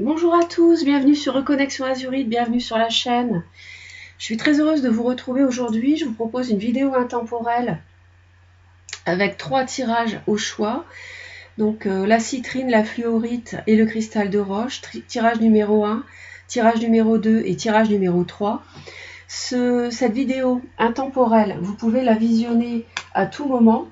Bonjour à tous, bienvenue sur Reconnexion Azurite, bienvenue sur la chaîne. Je suis très heureuse de vous retrouver aujourd'hui. Je vous propose une vidéo intemporelle avec 3 tirages au choix. Donc la citrine, la fluorite et le cristal de roche. Tirage numéro 1, tirage numéro 2 et tirage numéro 3. Cette vidéo intemporelle, vous pouvez la visionner à tout moment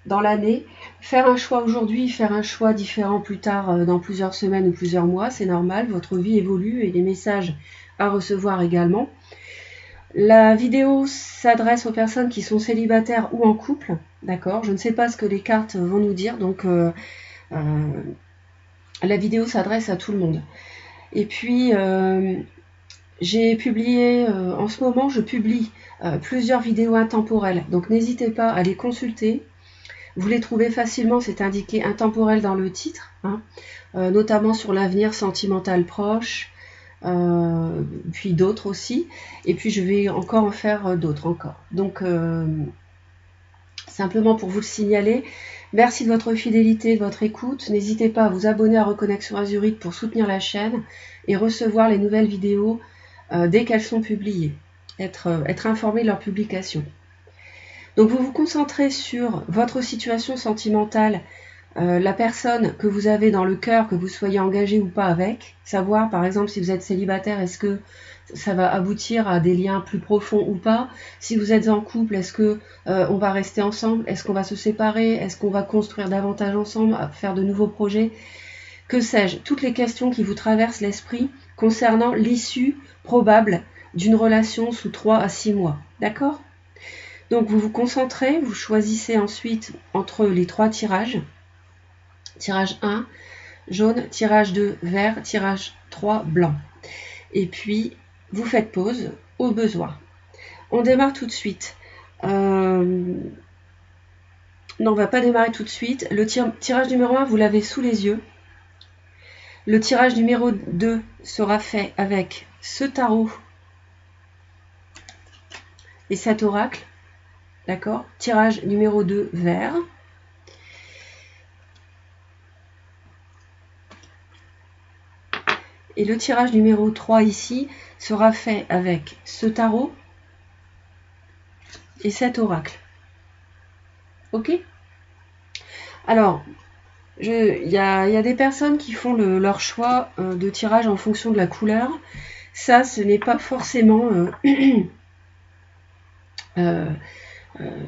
dans l'année, faire un choix aujourd'hui, faire un choix différent plus tard dans plusieurs semaines ou plusieurs mois, c'est normal, votre vie évolue et les messages à recevoir également. La vidéo s'adresse aux personnes qui sont célibataires ou en couple, d'accord? Je ne sais pas ce que les cartes vont nous dire, donc la vidéo s'adresse à tout le monde. Et puis, j'ai publié, en ce moment, je publie plusieurs vidéos intemporelles, donc n'hésitez pas à les consulter. Vous les trouvez facilement, c'est indiqué intemporel dans le titre, hein, notamment sur l'avenir sentimental proche, puis d'autres aussi. Et puis je vais encore en faire d'autres encore. Donc, simplement pour vous le signaler, merci de votre fidélité, de votre écoute. N'hésitez pas à vous abonner à Reconnexion Azurite pour soutenir la chaîne et recevoir les nouvelles vidéos dès qu'elles sont publiées. Être informé de leur publication. Donc vous vous concentrez sur votre situation sentimentale, la personne que vous avez dans le cœur, que vous soyez engagé ou pas avec, savoir par exemple si vous êtes célibataire, est-ce que ça va aboutir à des liens plus profonds ou pas. Si vous êtes en couple, est-ce que on va rester ensemble, est-ce qu'on va se séparer, est-ce qu'on va construire davantage ensemble, faire de nouveaux projets, que sais-je, toutes les questions qui vous traversent l'esprit concernant l'issue probable d'une relation sous 3 à 6 mois, d'accord ? Donc vous vous concentrez, vous choisissez ensuite entre les 3 tirages. Tirage 1, jaune, tirage 2, vert, tirage 3, blanc. Et puis, vous faites pause au besoin. On démarre tout de suite. Non, on ne va pas démarrer tout de suite. Le tirage numéro 1, vous l'avez sous les yeux. Le tirage numéro 2 sera fait avec ce tarot et cet oracle. D'accord ? Tirage numéro 2, vert. Et le tirage numéro 3 ici sera fait avec ce tarot et cet oracle. Ok ? Alors, il y a des personnes qui font leur choix de tirage en fonction de la couleur. Ça, ce n'est pas forcément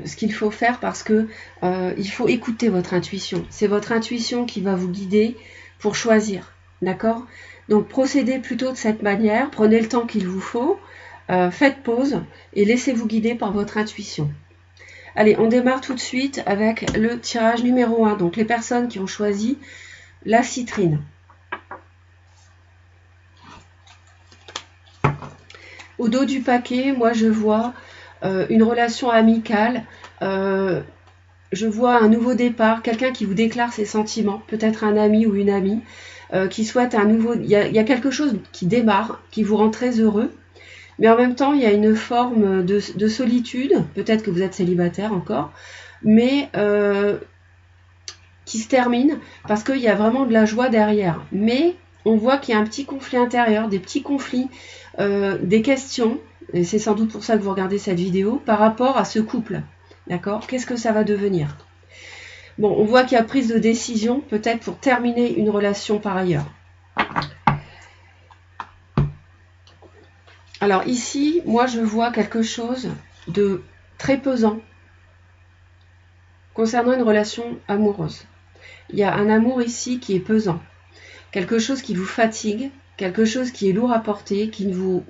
ce qu'il faut faire parce que il faut écouter votre intuition. C'est votre intuition qui va vous guider pour choisir. D'accord ? Donc procédez plutôt de cette manière, prenez le temps qu'il vous faut, faites pause et laissez-vous guider par votre intuition. Allez, on démarre tout de suite avec le tirage numéro 1, donc les personnes qui ont choisi la citrine. Au dos du paquet, moi je vois une relation amicale, je vois un nouveau départ, quelqu'un qui vous déclare ses sentiments, peut-être un ami ou une amie, qui souhaite un nouveau... Il y a quelque chose qui démarre, qui vous rend très heureux, mais en même temps, il y a une forme de solitude, peut-être que vous êtes célibataire encore, mais qui se termine parce qu'il y a vraiment de la joie derrière. Mais on voit qu'il y a un petit conflit intérieur, des petits conflits, des questions, et c'est sans doute pour ça que vous regardez cette vidéo, par rapport à ce couple. D'accord ? Qu'est-ce que ça va devenir ? Bon, on voit qu'il y a prise de décision, peut-être pour terminer une relation par ailleurs. Alors ici, moi je vois quelque chose de très pesant concernant une relation amoureuse. Il y a un amour ici qui est pesant, quelque chose qui vous fatigue, quelque chose qui est lourd à porter, qui ne vous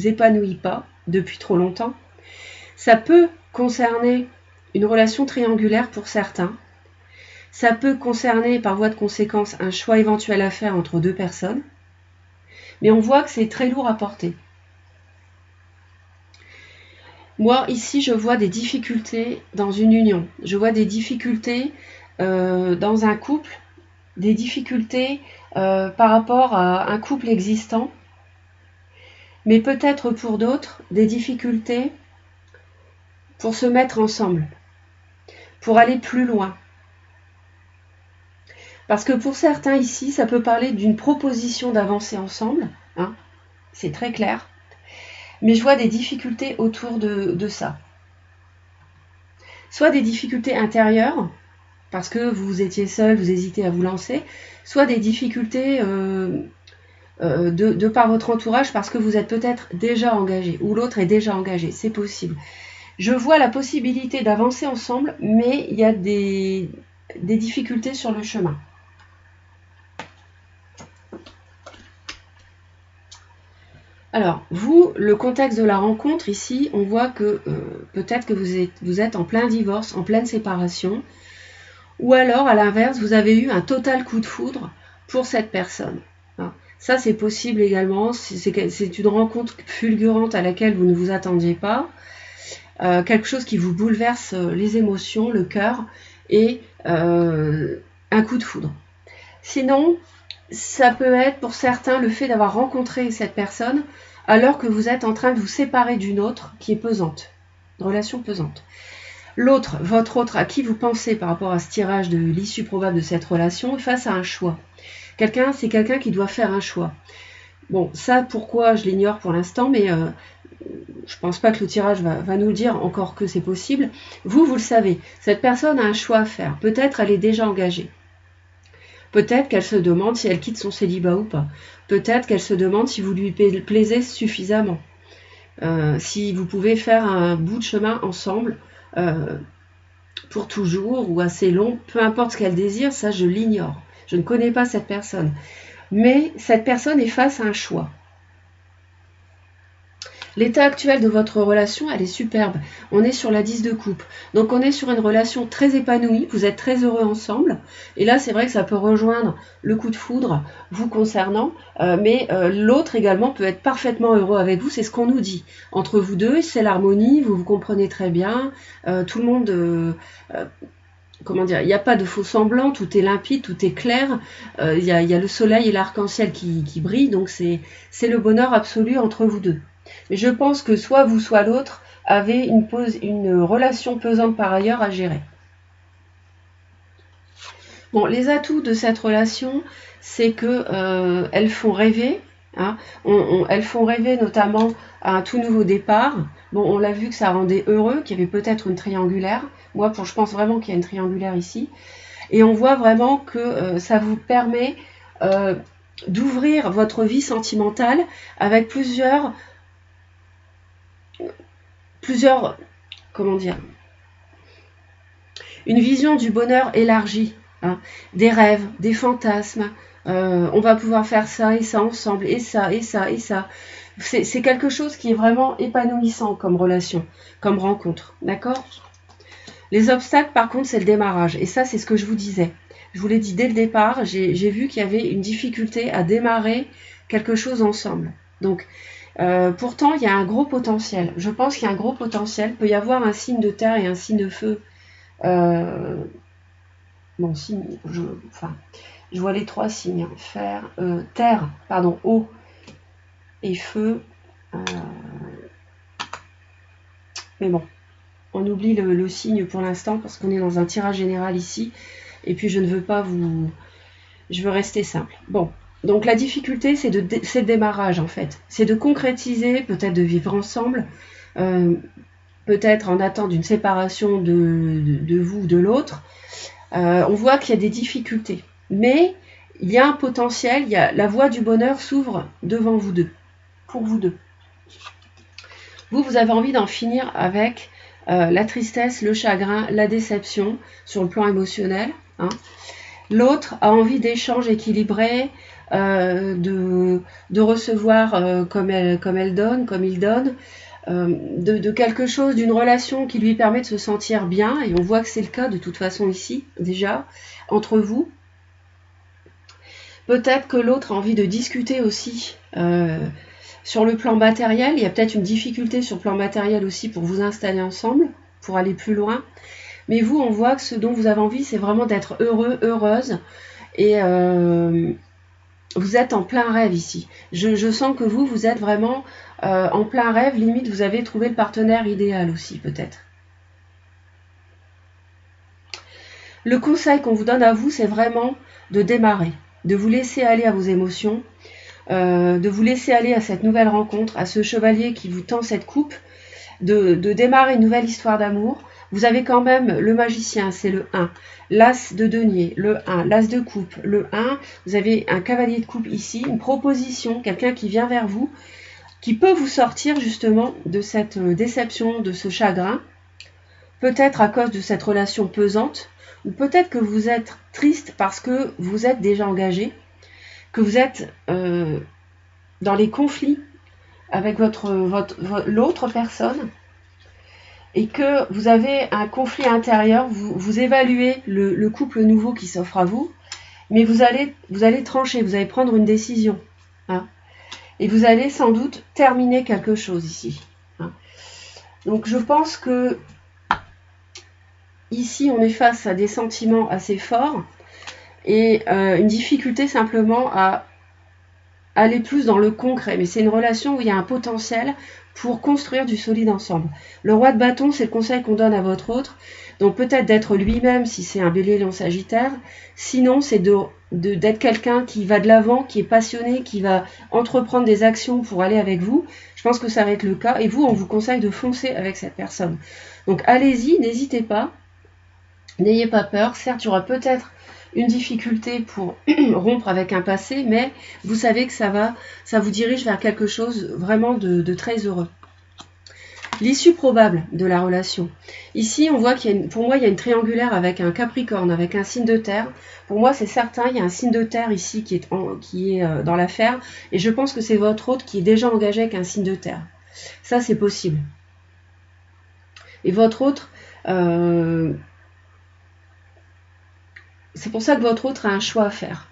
épanouit pas depuis trop longtemps. Ça peut concerner une relation triangulaire pour certains. Ça peut concerner par voie de conséquence un choix éventuel à faire entre 2 personnes. Mais on voit que c'est très lourd à porter. Moi, ici, je vois des difficultés dans une union. Je vois des difficultés dans un couple, des difficultés par rapport à un couple existant, mais peut-être pour d'autres, des difficultés pour se mettre ensemble, pour aller plus loin. Parce que pour certains ici, ça peut parler d'une proposition d'avancer ensemble, hein, c'est très clair. Mais je vois des difficultés autour de ça. Soit des difficultés intérieures, parce que vous étiez seul, vous hésitez à vous lancer, soit des difficultés de par votre entourage, parce que vous êtes peut-être déjà engagé, ou l'autre est déjà engagé, c'est possible. Je vois la possibilité d'avancer ensemble, mais il y a des difficultés sur le chemin. Alors, vous, le contexte de la rencontre, ici, on voit que peut-être que vous êtes en plein divorce, en pleine séparation, ou alors, à l'inverse, vous avez eu un total coup de foudre pour cette personne. Ça, c'est possible également, c'est une rencontre fulgurante à laquelle vous ne vous attendiez pas, quelque chose qui vous bouleverse les émotions, le cœur, et un coup de foudre. Sinon, ça peut être pour certains le fait d'avoir rencontré cette personne alors que vous êtes en train de vous séparer d'une autre qui est pesante, une relation pesante. L'autre, votre autre, à qui vous pensez par rapport à ce tirage de l'issue probable de cette relation, est face à un choix. C'est quelqu'un qui doit faire un choix. Bon, ça, pourquoi, je l'ignore pour l'instant, mais je pense pas que le tirage va nous le dire, encore que c'est possible. Vous le savez, cette personne a un choix à faire. Peut-être elle est déjà engagée. Peut-être qu'elle se demande si elle quitte son célibat ou pas. Peut-être qu'elle se demande si vous lui plaisez suffisamment. Si vous pouvez faire un bout de chemin ensemble pour toujours ou assez long, peu importe ce qu'elle désire, ça je l'ignore. Je ne connais pas cette personne. Mais cette personne est face à un choix. L'état actuel de votre relation, elle est superbe. On est sur la 10 de coupe. Donc on est sur une relation très épanouie, vous êtes très heureux ensemble. Et là, c'est vrai que ça peut rejoindre le coup de foudre vous concernant, mais l'autre également peut être parfaitement heureux avec vous, c'est ce qu'on nous dit. Entre vous deux, c'est l'harmonie, vous vous comprenez très bien, tout le monde... comment dire, il n'y a pas de faux semblants, tout est limpide, tout est clair, il y a le soleil et l'arc-en-ciel qui brillent, donc c'est le bonheur absolu entre vous deux. Mais je pense que soit vous, soit l'autre avez une relation pesante par ailleurs à gérer. Bon, les atouts de cette relation, c'est que elles font rêver. Hein, elles font rêver notamment à un tout nouveau départ. Bon, on l'a vu que ça rendait heureux, qu'il y avait peut-être une triangulaire. Moi, je pense vraiment qu'il y a une triangulaire ici. Et on voit vraiment que ça vous permet d'ouvrir votre vie sentimentale avec plusieurs, comment dire, une vision du bonheur élargie, hein, des rêves, des fantasmes. On va pouvoir faire ça et ça ensemble, et ça, et ça, et ça. C'est quelque chose qui est vraiment épanouissant comme relation, comme rencontre, d'accord ? Les obstacles, par contre, c'est le démarrage. Et ça, c'est ce que je vous disais. Je vous l'ai dit dès le départ, j'ai vu qu'il y avait une difficulté à démarrer quelque chose ensemble. Donc, pourtant, il y a un gros potentiel. Je pense qu'il y a un gros potentiel. Il peut y avoir un signe de terre et un signe de feu. Bon, signe, je vois les trois signes. Terre, pardon, eau et feu. Mais bon, on oublie le signe pour l'instant parce qu'on est dans un tirage général ici. Et puis, je ne veux pas vous... Je veux rester simple. Bon. Donc la difficulté, c'est le démarrage en fait. C'est de concrétiser, peut-être de vivre ensemble, peut-être en attente d'une séparation de vous ou de l'autre. On voit qu'il y a des difficultés. Mais il y a un potentiel, la voie du bonheur s'ouvre devant vous deux, pour vous deux. Vous avez envie d'en finir avec la tristesse, le chagrin, la déception sur le plan émotionnel. Hein. L'autre a envie d'échanges équilibrés, de recevoir comme elle donne, comme il donne, de quelque chose, d'une relation qui lui permet de se sentir bien, et on voit que c'est le cas de toute façon ici, déjà, entre vous. Peut-être que l'autre a envie de discuter aussi sur le plan matériel, il y a peut-être une difficulté sur le plan matériel aussi pour vous installer ensemble, pour aller plus loin. Mais vous, on voit que ce dont vous avez envie, c'est vraiment d'être heureux, heureuse, et vous êtes en plein rêve ici. Je sens que vous êtes vraiment en plein rêve, limite vous avez trouvé le partenaire idéal aussi peut-être. Le conseil qu'on vous donne à vous, c'est vraiment de démarrer, de vous laisser aller à vos émotions, de vous laisser aller à cette nouvelle rencontre, à ce chevalier qui vous tend cette coupe, de démarrer une nouvelle histoire d'amour. Vous avez quand même le magicien, c'est le 1, l'as de denier, le 1, l'as de coupe, le 1, vous avez un cavalier de coupe ici, une proposition, quelqu'un qui vient vers vous, qui peut vous sortir justement de cette déception, de ce chagrin, peut-être à cause de cette relation pesante, ou peut-être que vous êtes triste parce que vous êtes déjà engagé, que vous êtes dans les conflits avec l'autre personne, et que vous avez un conflit intérieur, vous évaluez le couple nouveau qui s'offre à vous, mais vous allez trancher, vous allez prendre une décision. Hein, et vous allez sans doute terminer quelque chose ici. Hein. Donc je pense que ici on est face à des sentiments assez forts et une difficulté simplement à aller plus dans le concret. Mais c'est une relation où il y a un potentiel pour construire du solide ensemble. Le roi de bâton, c'est le conseil qu'on donne à votre autre. Donc peut-être d'être lui-même si c'est un bélier, lion, sagittaire. Sinon, c'est d'être quelqu'un qui va de l'avant, qui est passionné, qui va entreprendre des actions pour aller avec vous. Je pense que ça va être le cas. Et vous, on vous conseille de foncer avec cette personne. Donc allez-y, n'hésitez pas. N'ayez pas peur. Certes, il y aura peut-être une difficulté pour rompre avec un passé, mais vous savez que ça vous dirige vers quelque chose vraiment de très heureux. L'issue probable de la relation. Ici, on voit pour moi, il y a une triangulaire avec un Capricorne, avec un signe de terre. Pour moi, c'est certain, il y a un signe de terre ici qui est dans l'affaire, et je pense que c'est votre autre qui est déjà engagé avec un signe de terre. Ça, c'est possible. Et votre autre... c'est pour ça que votre autre a un choix à faire.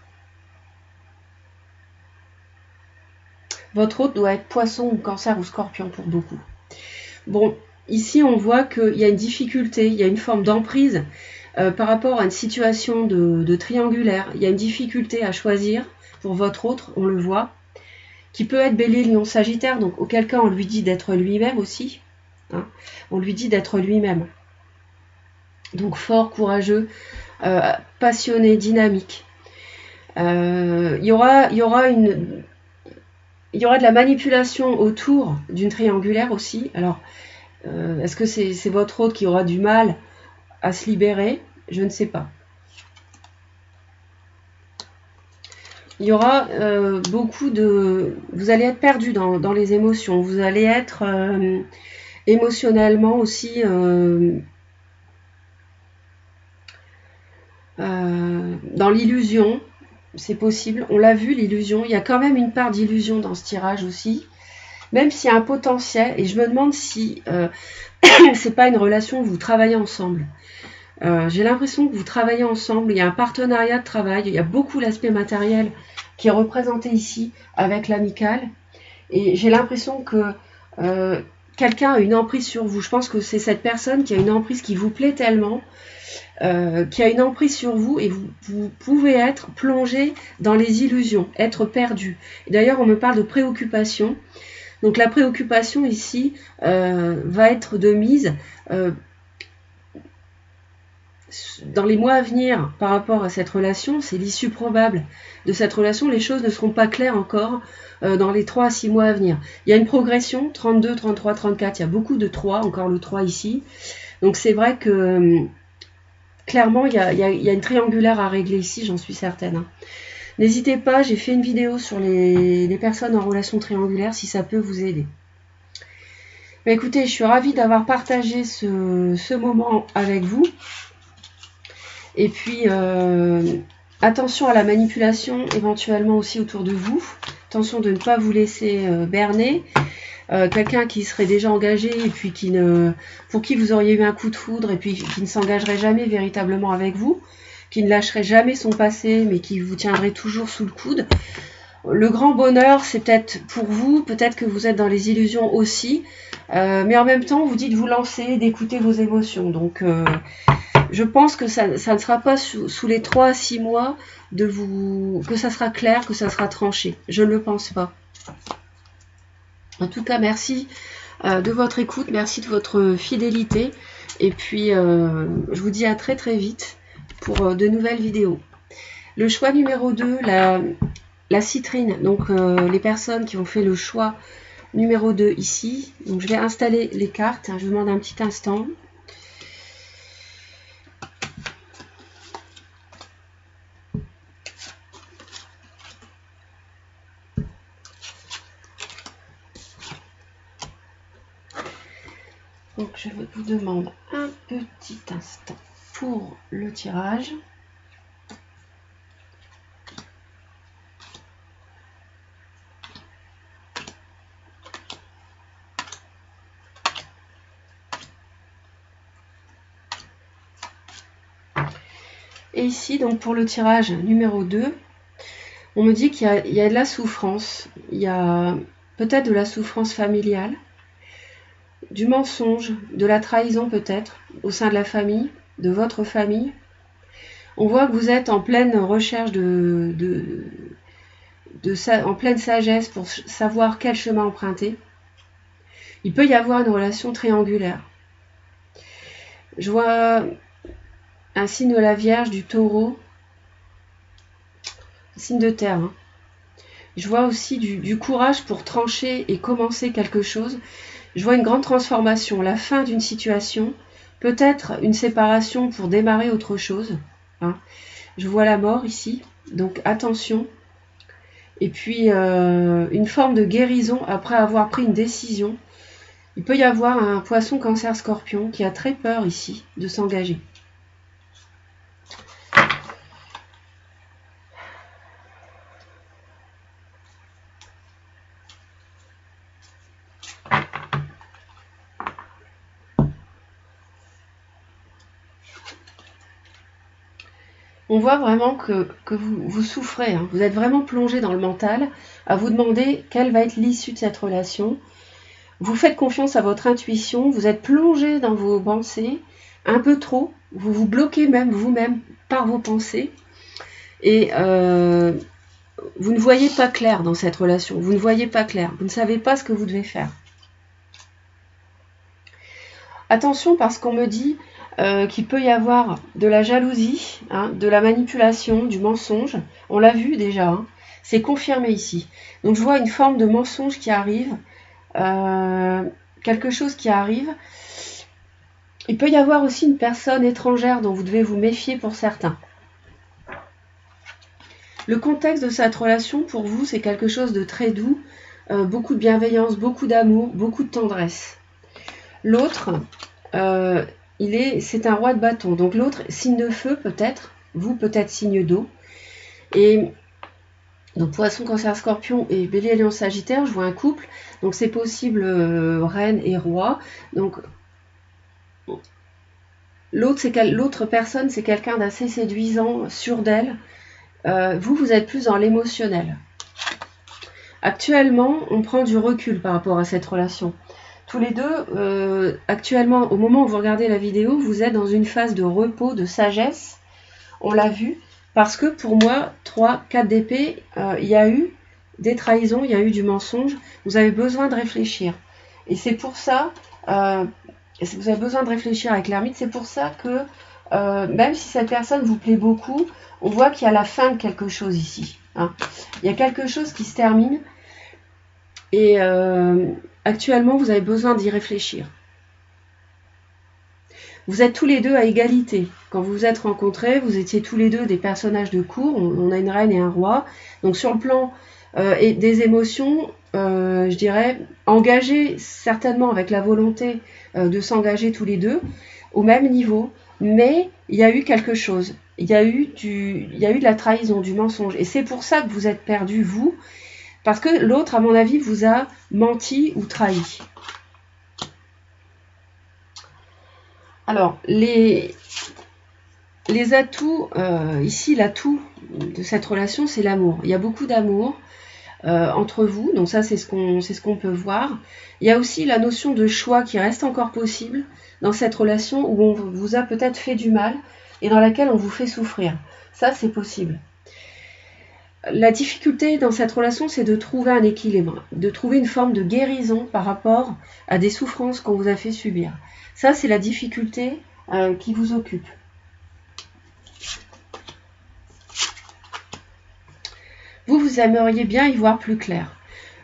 Votre autre doit être poisson ou cancer ou scorpion pour beaucoup. Bon, ici on voit qu'il y a une difficulté, il y a une forme d'emprise par rapport à une situation de triangulaire. Il y a une difficulté à choisir pour votre autre, on le voit, qui peut être bélier, lion, sagittaire, donc auquel cas on lui dit d'être lui-même aussi. Hein, on lui dit d'être lui-même. Donc fort, courageux, passionné, dynamique. Il y aura de la manipulation autour d'une triangulaire aussi. Alors, est-ce que c'est votre autre qui aura du mal à se libérer? Je ne sais pas. Il y aura beaucoup de... Vous allez être perdu dans les émotions. Vous allez être émotionnellement aussi... dans l'illusion, c'est possible, on l'a vu l'illusion, il y a quand même une part d'illusion dans ce tirage aussi, même s'il y a un potentiel, et je me demande si c'est pas une relation où vous travaillez ensemble. J'ai l'impression que vous travaillez ensemble, il y a un partenariat de travail, il y a beaucoup l'aspect matériel qui est représenté ici avec l'amical, et j'ai l'impression que quelqu'un a une emprise sur vous. Je pense que c'est cette personne qui a une emprise qui vous plaît tellement, qui a une emprise sur vous, et vous pouvez être plongé dans les illusions, être perdu. D'ailleurs, on me parle de préoccupation. Donc la préoccupation ici va être de mise dans les mois à venir par rapport à cette relation. C'est l'issue probable de cette relation. Les choses ne seront pas claires encore dans les 3 à 6 mois à venir. Il y a une progression, 32, 33, 34, il y a beaucoup de 3, encore le 3 ici. Donc c'est vrai que clairement, il y a une triangulaire à régler ici, j'en suis certaine. Hein. N'hésitez pas, j'ai fait une vidéo sur les personnes en relation triangulaire, si ça peut vous aider. Mais écoutez, je suis ravie d'avoir partagé ce moment avec vous. Et puis, attention à la manipulation, éventuellement aussi autour de vous. Attention de ne pas vous laisser berner. Quelqu'un qui serait déjà engagé et puis pour qui vous auriez eu un coup de foudre et puis qui ne s'engagerait jamais véritablement avec vous, qui ne lâcherait jamais son passé mais qui vous tiendrait toujours sous le coude. Le grand bonheur, c'est peut-être pour vous, peut-être que vous êtes dans les illusions aussi, mais en même temps, vous dites vous lancer, d'écouter vos émotions. Donc, je pense que ça ne sera pas sous les 3 à 6 mois que ça sera clair, que ça sera tranché. Je ne le pense pas. En tout cas, merci de votre écoute, merci de votre fidélité. Et puis, je vous dis à très très vite pour de nouvelles vidéos. Le choix numéro 2, la citrine. Donc les personnes qui ont fait le choix numéro 2 ici. Donc je vais installer les cartes. Je vous demande un petit instant. Donc je vous demande un petit instant pour le tirage. Et ici, donc pour le tirage numéro 2, on me dit qu'il y a de la souffrance. Il y a peut-être de la souffrance familiale, du mensonge, de la trahison peut-être, au sein de la famille, de votre famille. On voit que vous êtes en pleine recherche en pleine sagesse pour savoir quel chemin emprunter. Il peut y avoir une relation triangulaire. Je vois un signe de la Vierge, du Taureau, un signe de terre. Je vois aussi du courage pour trancher et commencer quelque chose. Je vois une grande transformation, la fin d'une situation, peut-être une séparation pour démarrer autre chose. Je vois la mort ici, donc attention. Et puis une forme de guérison après avoir pris une décision. Il peut y avoir un poisson cancer scorpion qui a très peur ici de s'engager. On voit vraiment que vous souffrez, vous êtes vraiment plongé dans le mental, à vous demander quelle va être l'issue de cette relation. Vous faites confiance à votre intuition, vous êtes plongé dans vos pensées, un peu trop, vous vous bloquez même vous-même par vos pensées, et vous ne voyez pas clair dans cette relation, vous ne voyez pas clair, vous ne savez pas ce que vous devez faire. Attention parce qu'on me dit qu'il peut y avoir de la jalousie, de la manipulation, du mensonge. On l'a vu déjà, c'est confirmé ici. Donc je vois une forme de mensonge qui arrive, quelque chose qui arrive. Il peut y avoir aussi une personne étrangère dont vous devez vous méfier pour certains. Le contexte de cette relation pour vous, c'est quelque chose de très doux, beaucoup de bienveillance, beaucoup d'amour, beaucoup de tendresse. L'autre, c'est un roi de bâton. Donc l'autre, signe de feu peut-être, vous peut-être signe d'eau. Et donc Poisson, Cancer, Scorpion et Bélier, Lion, Sagittaire, je vois un couple. Donc c'est possible reine et roi. Donc l'autre personne, c'est quelqu'un d'assez séduisant, sûr d'elle. Vous êtes plus dans l'émotionnel. Actuellement, on prend du recul par rapport à cette relation. Tous les deux, actuellement, au moment où vous regardez la vidéo, vous êtes dans une phase de repos, de sagesse. On l'a vu, parce que pour moi, 3, 4 d'épée, il y a eu des trahisons, il y a eu du mensonge. Vous avez besoin de réfléchir. Et c'est pour ça, vous avez besoin de réfléchir avec l'ermite, c'est pour ça que, même si cette personne vous plaît beaucoup, on voit qu'il y a la fin de quelque chose ici. Il y a quelque chose qui se termine. Et actuellement, vous avez besoin d'y réfléchir. Vous êtes tous les deux à égalité. Quand vous vous êtes rencontrés, vous étiez tous les deux des personnages de cour. On a une reine et un roi. Donc sur le plan et des émotions, je dirais, engagés certainement avec la volonté de s'engager tous les deux au même niveau. Mais il y a eu quelque chose. Il y a eu de la trahison, du mensonge. Et c'est pour ça que vous êtes perdus, vous. Parce que l'autre, à mon avis, vous a menti ou trahi. Alors, les atouts, ici, l'atout de cette relation, c'est l'amour. Il y a beaucoup d'amour entre vous, donc ça, c'est ce qu'on peut voir. Il y a aussi la notion de choix qui reste encore possible dans cette relation où on vous a peut-être fait du mal et dans laquelle on vous fait souffrir. Ça, c'est possible. La difficulté dans cette relation, c'est de trouver un équilibre, de trouver une forme de guérison par rapport à des souffrances qu'on vous a fait subir. Ça, c'est la difficulté qui vous occupe. vous aimeriez bien y voir plus clair.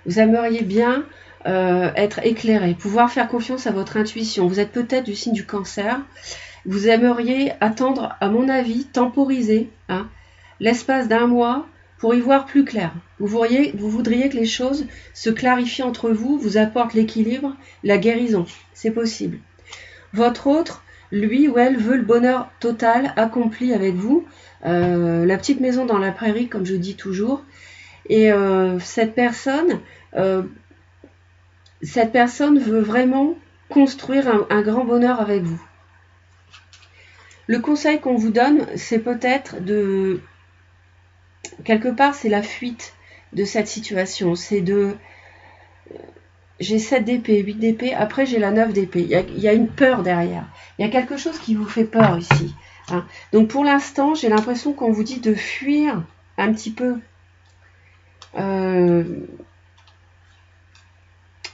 Vous aimeriez bien être éclairé, pouvoir faire confiance à votre intuition. Vous êtes peut-être du signe du Cancer. Vous aimeriez attendre, à mon avis, temporiser l'espace d'1 mois pour y voir plus clair. Vous voudriez que les choses se clarifient entre vous, vous apportent l'équilibre, la guérison. C'est possible. Votre autre, lui ou elle, veut le bonheur total accompli avec vous. La petite maison dans la prairie, comme je dis toujours. Et cette personne veut vraiment construire un grand bonheur avec vous. Le conseil qu'on vous donne, c'est peut-être de... Quelque part, c'est la fuite de cette situation. C'est de... J'ai 7 d'épée, 8 d'épée, après j'ai la 9 d'épée. Il y a une peur derrière. Il y a quelque chose qui vous fait peur ici. Donc pour l'instant, j'ai l'impression qu'on vous dit de fuir un petit peu.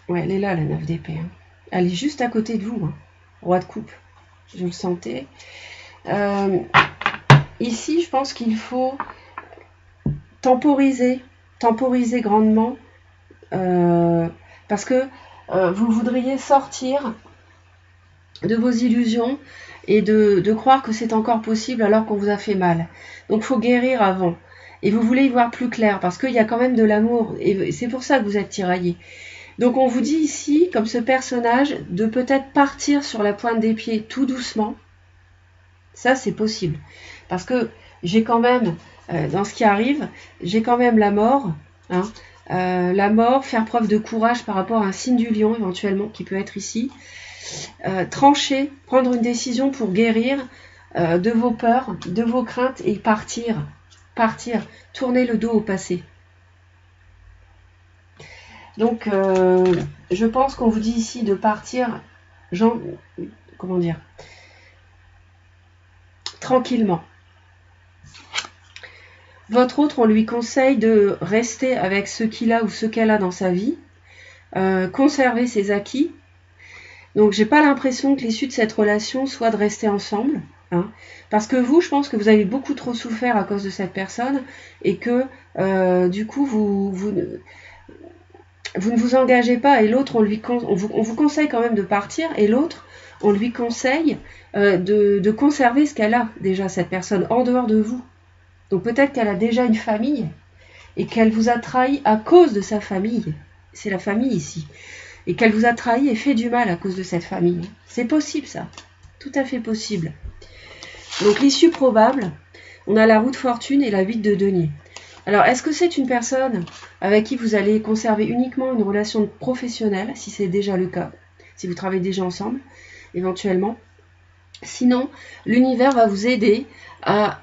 Ouais, elle est là, la 9 d'épée. Elle est juste à côté de vous. Roi de coupe. Je le sentais. Ici, je pense qu'il faut temporiser grandement, parce que vous voudriez sortir de vos illusions et de croire que c'est encore possible alors qu'on vous a fait mal. Donc, il faut guérir avant. Et vous voulez y voir plus clair, parce qu'il y a quand même de l'amour, et c'est pour ça que vous êtes tiraillé. Donc, on vous dit ici, comme ce personnage, de peut-être partir sur la pointe des pieds tout doucement. Ça, c'est possible. Parce que j'ai quand même, dans ce qui arrive, j'ai quand même la mort. La mort, faire preuve de courage par rapport à un signe du lion, éventuellement, qui peut être ici. Trancher, prendre une décision pour guérir de vos peurs, de vos craintes et partir. Tourner le dos au passé. Donc, je pense qu'on vous dit ici de partir, comment dire, tranquillement. Votre autre, on lui conseille de rester avec ce qu'il a ou ce qu'elle a dans sa vie, conserver ses acquis. Donc, j'ai pas l'impression que l'issue de cette relation soit de rester ensemble, parce que vous, je pense que vous avez beaucoup trop souffert à cause de cette personne et que, du coup, vous ne vous engagez pas, et l'autre, on vous conseille quand même de partir, et l'autre, on lui conseille de conserver ce qu'elle a déjà, cette personne, en dehors de vous. Donc peut-être qu'elle a déjà une famille, et qu'elle vous a trahi à cause de sa famille. C'est la famille ici. Et qu'elle vous a trahi et fait du mal à cause de cette famille. C'est possible ça, tout à fait possible. Donc l'issue probable, on a la roue de fortune et la 8 de denier. Alors, est-ce que c'est une personne avec qui vous allez conserver uniquement une relation professionnelle, si c'est déjà le cas, si vous travaillez déjà ensemble, éventuellement? Sinon, l'univers va vous aider à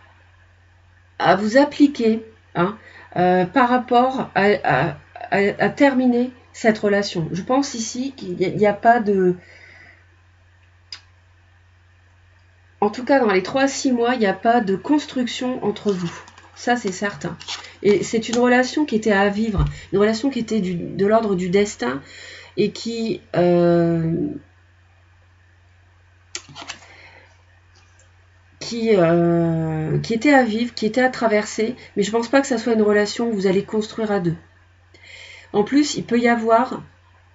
vous appliquer par rapport à terminer cette relation. Je pense ici qu'il n'y a pas de... En tout cas, dans les 3 à 6 mois, il n'y a pas de construction entre vous. Ça, c'est certain. Et c'est une relation qui était à vivre, une relation qui était de l'ordre du destin et qui était à vivre, qui était à traverser, mais je ne pense pas que ça soit une relation où vous allez construire à deux. En plus, il peut y avoir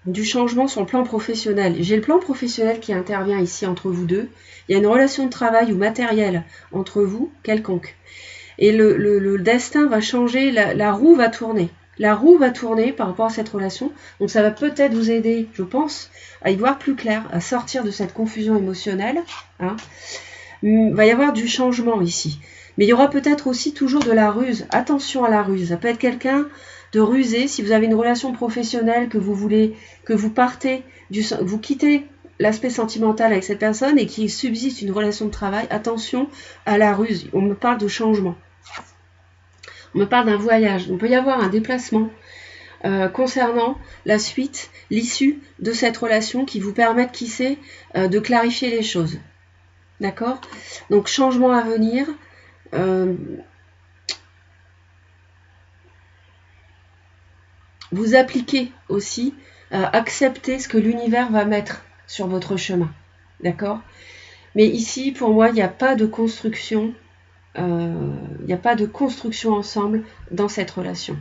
du changement sur le plan professionnel. J'ai le plan professionnel qui intervient ici entre vous deux. Il y a une relation de travail ou matérielle entre vous, quelconque. Et le destin va changer, la roue va tourner. La roue va tourner par rapport à cette relation. Donc ça va peut-être vous aider, je pense, à y voir plus clair, à sortir de cette confusion émotionnelle. Il va y avoir du changement ici. Mais il y aura peut-être aussi toujours de la ruse. Attention à la ruse. Ça peut être quelqu'un de rusé. Si vous avez une relation professionnelle, que vous partez, vous quittez l'aspect sentimental avec cette personne et qu'il subsiste une relation de travail, attention à la ruse. On me parle de changement. On me parle d'un voyage. Il peut y avoir un déplacement concernant la suite, l'issue de cette relation qui vous permette, qui sait, de clarifier les choses. D'accord? Donc, changement à venir. Vous appliquez aussi, accepter ce que l'univers va mettre sur votre chemin. D'accord? Mais ici, pour moi, il n'y a pas de construction. Il n'y a pas de construction ensemble dans cette relation.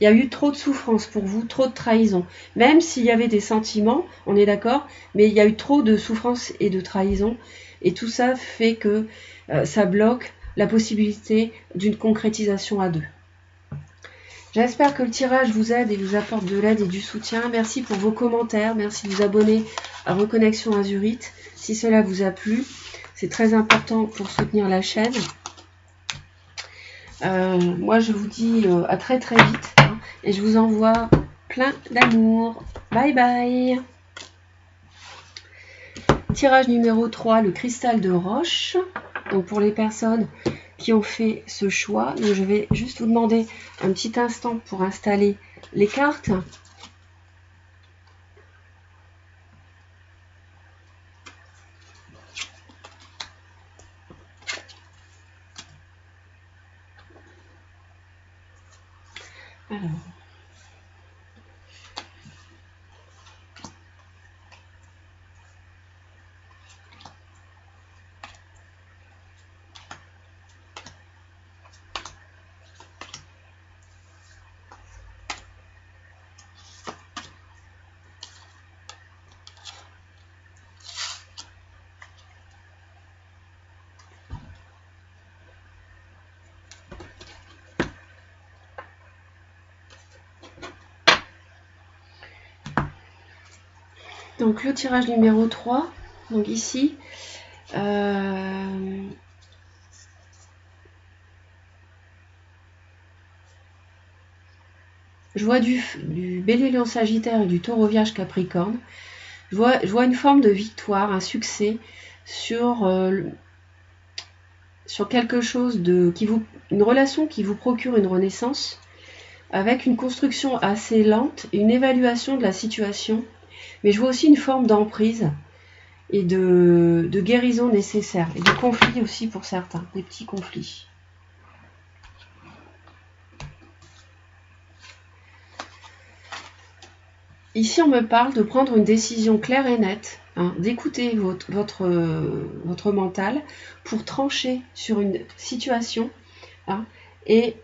Il y a eu trop de souffrance pour vous, trop de trahison. Même s'il y avait des sentiments, on est d'accord, mais il y a eu trop de souffrance et de trahison. Et tout ça fait que ça bloque la possibilité d'une concrétisation à deux. J'espère que le tirage vous aide et vous apporte de l'aide et du soutien. Merci pour vos commentaires. Merci de vous abonner à Reconnexion Azurite. Si cela vous a plu, c'est très important pour soutenir la chaîne. Moi, je vous dis à très très vite. Hein, et je vous envoie plein d'amour. Bye bye. Tirage numéro 3, le cristal de roche. Donc pour les personnes qui ont fait ce choix, donc je vais juste vous demander un petit instant pour installer les cartes. Alors. Donc le tirage numéro 3, donc ici, je vois du Bélier Lion Sagittaire et du Taureau Vierge Capricorne. Je vois une forme de victoire, un succès sur quelque chose une relation qui vous procure une renaissance, avec une construction assez lente et une évaluation de la situation. Mais je vois aussi une forme d'emprise et de guérison nécessaire, et de conflits aussi pour certains, des petits conflits. Ici, on me parle de prendre une décision claire et nette, hein, d'écouter votre mental pour trancher sur une situation, hein, et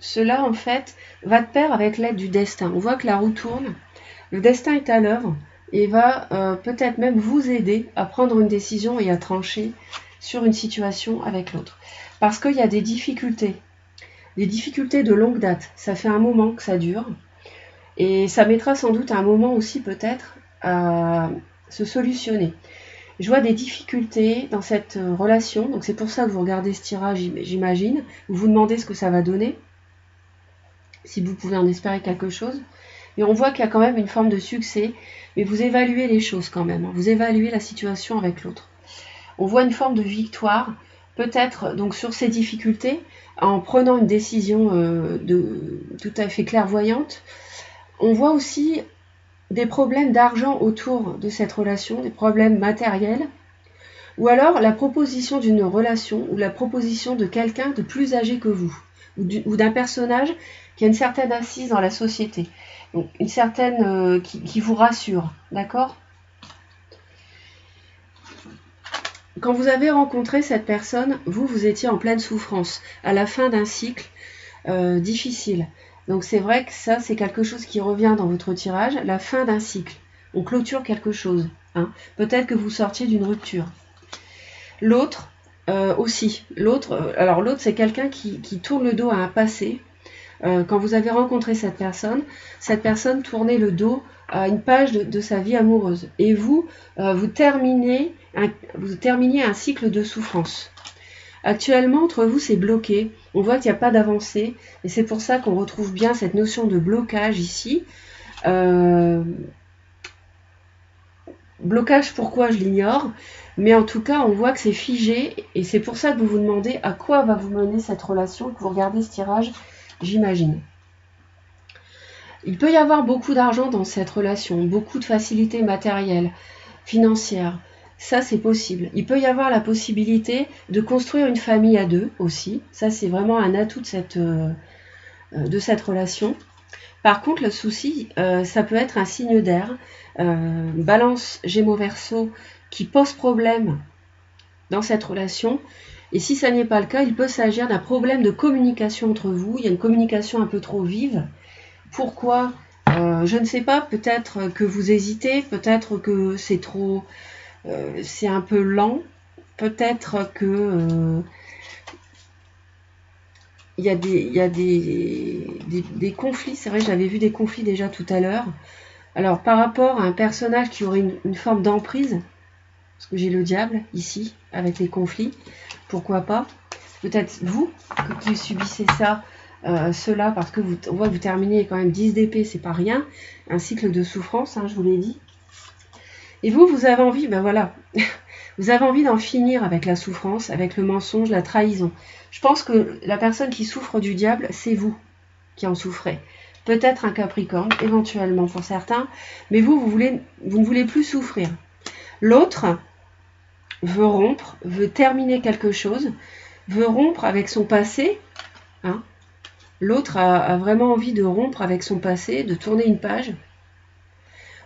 cela, en fait, va de pair avec l'aide du destin. On voit que la roue tourne, le destin est à l'œuvre et va peut-être même vous aider à prendre une décision et à trancher sur une situation avec l'autre. Parce qu'il y a des difficultés de longue date. Ça fait un moment que ça dure. Et ça mettra sans doute un moment aussi peut-être à se solutionner. Je vois des difficultés dans cette relation, donc c'est pour ça que vous regardez ce tirage, j'imagine. Vous vous demandez ce que ça va donner, si vous pouvez en espérer quelque chose. Et on voit qu'il y a quand même une forme de succès, mais vous évaluez les choses quand même, hein. Vous évaluez la situation avec l'autre. On voit une forme de victoire, peut-être donc sur ces difficultés, en prenant une décision tout à fait clairvoyante. On voit aussi des problèmes d'argent autour de cette relation, des problèmes matériels, ou alors la proposition d'une relation, ou la proposition de quelqu'un de plus âgé que vous, ou d'un personnage qui a une certaine assise dans la société, donc une certaine qui vous rassure, d'accord ? Quand vous avez rencontré cette personne, vous étiez en pleine souffrance, à la fin d'un cycle difficile. Donc c'est vrai que ça, c'est quelque chose qui revient dans votre tirage, la fin d'un cycle. On clôture quelque chose, hein. Peut-être que vous sortiez d'une rupture. L'autre aussi. L'autre, c'est quelqu'un qui tourne le dos à un passé. Quand vous avez rencontré cette personne tournait le dos à une page de sa vie amoureuse. Et vous terminiez un cycle de souffrance. Actuellement, entre vous, c'est bloqué. On voit qu'il n'y a pas d'avancée. Et c'est pour ça qu'on retrouve bien cette notion de blocage ici. Blocage, pourquoi, je l'ignore. Mais en tout cas, on voit que c'est figé. Et c'est pour ça que vous vous demandez à quoi va vous mener cette relation. Que vous regardez ce tirage, j'imagine. Il peut y avoir beaucoup d'argent dans cette relation. Beaucoup de facilités matérielles, financières. Ça, c'est possible. Il peut y avoir la possibilité de construire une famille à deux aussi. Ça, c'est vraiment un atout de cette relation. Par contre, le souci, ça peut être un signe d'air, Balance, Gémeaux, Verseau, qui pose problème dans cette relation. Et si ça n'est pas le cas, il peut s'agir d'un problème de communication entre vous. Il y a une communication un peu trop vive. Pourquoi? Je ne sais pas, peut-être que vous hésitez, peut-être que c'est trop... c'est un peu lent, peut-être que... il y a des conflits, c'est vrai, j'avais vu des conflits déjà tout à l'heure. Alors, par rapport à un personnage qui aurait une forme d'emprise, parce que j'ai le diable ici, avec les conflits, pourquoi pas? Peut-être vous, qui subissez ça, cela, parce que on voit que vous terminez quand même 10 d'épée, c'est pas rien, un cycle de souffrance, hein, je vous l'ai dit. Et vous avez envie, ben voilà, vous avez envie d'en finir avec la souffrance, avec le mensonge, la trahison. Je pense que la personne qui souffre du diable, c'est vous qui en souffrez. Peut-être un Capricorne, éventuellement pour certains, mais vous ne voulez plus souffrir. L'autre veut rompre, veut terminer quelque chose, veut rompre avec son passé. Hein. L'autre a vraiment envie de rompre avec son passé, de tourner une page.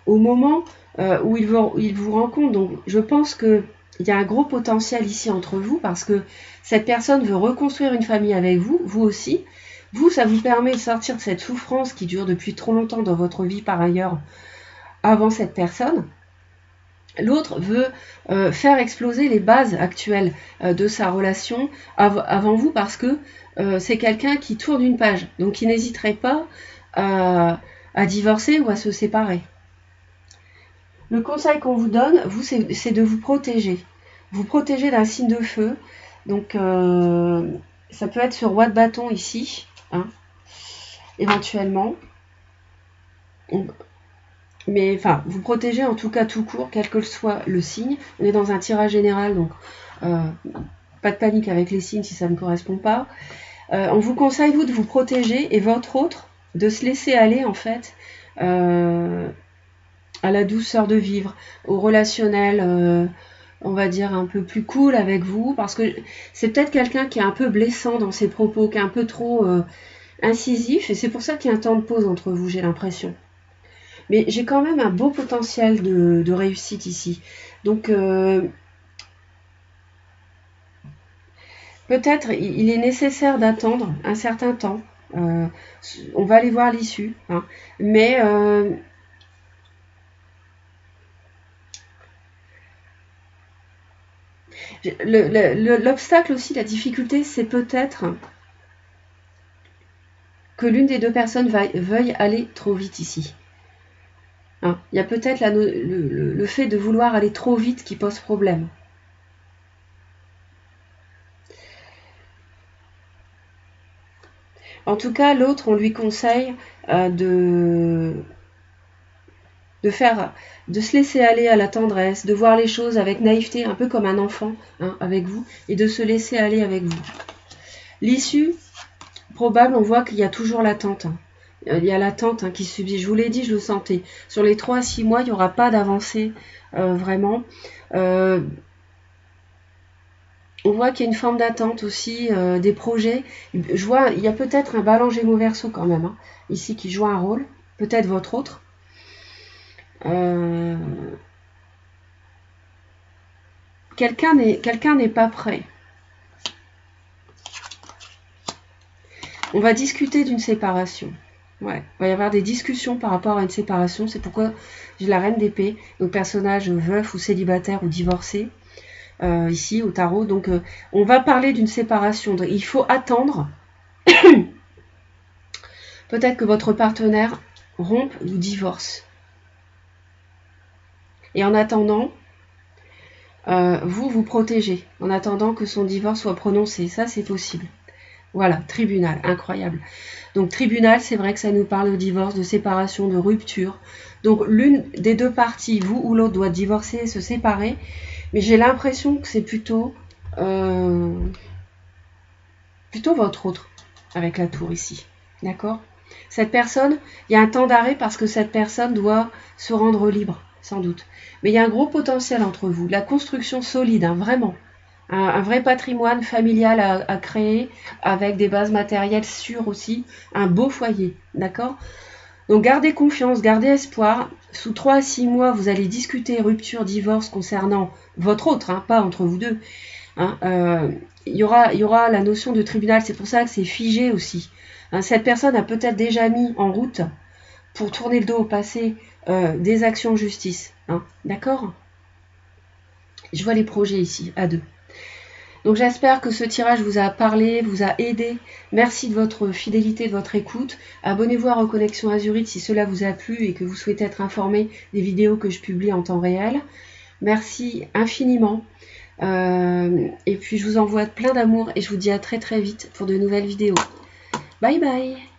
Au moment où il vous rencontre, donc je pense qu'il y a un gros potentiel ici entre vous, parce que cette personne veut reconstruire une famille avec vous, vous aussi. Vous, ça vous permet de sortir de cette souffrance qui dure depuis trop longtemps dans votre vie par ailleurs, avant cette personne. L'autre veut faire exploser les bases actuelles de sa relation avant vous, parce que c'est quelqu'un qui tourne une page, donc qui n'hésiterait pas à divorcer ou à se séparer. Le conseil qu'on vous donne, vous, c'est de vous protéger. Vous protéger d'un signe de feu. Donc, ça peut être ce roi de bâton ici, hein, éventuellement. Mais enfin, vous protégez en tout cas tout court, quel que soit le signe. On est dans un tirage général, donc pas de panique avec les signes si ça ne correspond pas. On vous conseille, vous, de vous protéger et votre autre, de se laisser aller, en fait, à la douceur de vivre, au relationnel, on va dire un peu plus cool avec vous, parce que c'est peut-être quelqu'un qui est un peu blessant dans ses propos, qui est un peu trop incisif, et c'est pour ça qu'il y a un temps de pause entre vous, j'ai l'impression. Mais j'ai quand même un beau potentiel de réussite ici. Donc, peut-être il est nécessaire d'attendre un certain temps. On va aller voir l'issue. Hein. Mais l'obstacle aussi, la difficulté, c'est peut-être que l'une des deux personnes veuille aller trop vite ici. Hein. Il y a peut-être le fait de vouloir aller trop vite qui pose problème. En tout cas, l'autre, on lui conseille de se laisser aller à la tendresse, de voir les choses avec naïveté, un peu comme un enfant, hein, avec vous, et de se laisser aller avec vous. L'issue probable, on voit qu'il y a toujours l'attente. Hein. Il y a l'attente hein, qui subsiste. Je vous l'ai dit, je le sentais. Sur les 3 à 6 mois, il n'y aura pas d'avancée, vraiment. On voit qu'il y a une forme d'attente aussi, des projets. Je vois, il y a peut-être un Balance Gémeaux Verseau quand même, hein, ici qui joue un rôle. Peut-être votre autre. Quelqu'un n'est pas prêt. On va discuter d'une séparation. Ouais, il va y avoir des discussions par rapport à une séparation. C'est pourquoi j'ai la reine d'épée, donc personnage veuf ou célibataire ou divorcé, ici au tarot. Donc on va parler d'une séparation. Donc, il faut attendre. Peut-être que votre partenaire rompe ou divorce. Et en attendant, vous protégez. En attendant que son divorce soit prononcé. Ça, c'est possible. Voilà, tribunal, incroyable. Donc tribunal, c'est vrai que ça nous parle de divorce, de séparation, de rupture. Donc l'une des deux parties, vous ou l'autre, doit divorcer et se séparer. Mais j'ai l'impression que c'est plutôt votre autre, avec la tour ici. D'accord ? Cette personne, il y a un temps d'arrêt parce que cette personne doit se rendre libre, sans doute. Mais il y a un gros potentiel entre vous, la construction solide, hein, vraiment. Un vrai patrimoine familial à créer avec des bases matérielles sûres aussi, un beau foyer, d'accord ? Donc gardez confiance, gardez espoir. Sous 3 à 6 mois, vous allez discuter rupture, divorce concernant votre autre, hein, pas entre vous deux. Hein, il y aura la notion de tribunal, c'est pour ça que c'est figé aussi. Hein, cette personne a peut-être déjà mis en route, pour tourner le dos au passé, des actions en justice. Hein, d'accord? Je vois les projets ici, à deux. Donc j'espère que ce tirage vous a parlé, vous a aidé. Merci de votre fidélité, de votre écoute. Abonnez-vous à Reconnexion Azurite si cela vous a plu et que vous souhaitez être informé des vidéos que je publie en temps réel. Merci infiniment. Et puis je vous envoie plein d'amour et je vous dis à très très vite pour de nouvelles vidéos. Bye bye!